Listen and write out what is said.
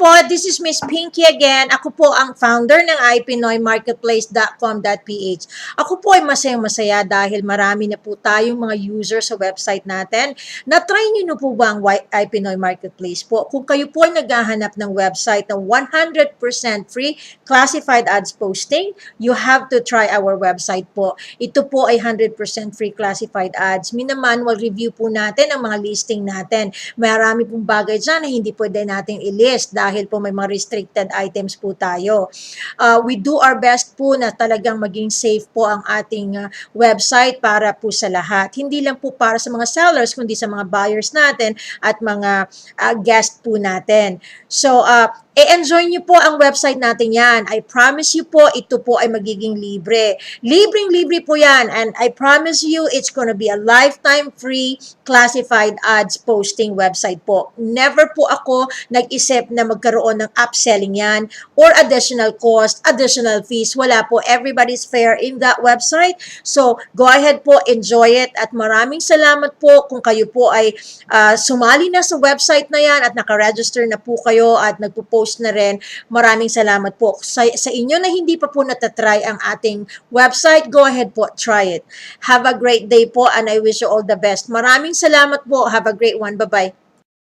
po, this is Miss Pinky again. Ako po ang founder ng ipinoymarketplace.com.ph. Ako po ay masayang-masaya dahil marami na po tayong mga users sa website natin. Na-try niyo na po ba ang iPinoy Marketplace po? Kung kayo po ay naghahanap ng website na 100% free classified ads posting, you have to try our website po. Ito po ay 100% free classified ads. Minamanual review po natin ang mga listing natin. Marami pong bagay dyan na hindi pwede natin i-list dahil po may mga restricted items po tayo. We do our best po na talagang maging safe po ang ating website para po sa lahat. Hindi lang po para sa mga sellers, kundi sa mga buyers natin at mga guest po natin. So, i-enjoy nyo po ang website natin yan. I promise you po, ito po ay magiging libre. Libreng-libre po yan. And I promise you, it's gonna be a lifetime free classified ads posting website po. Never po ako nag-isip na magkaroon ng upselling yan or additional cost, additional fees. Wala po. Everybody's fair in that website. So, go ahead po, enjoy it. At maraming salamat po kung kayo po ay sumali na sa website na yan at nakaregister na po kayo at nagpo-post na rin. Maraming salamat po. Sa inyo na hindi pa po natatry ang ating website, go ahead po, try it. Have a great day po and I wish you all the best. Maraming salamat po. Have a great one. Bye-bye.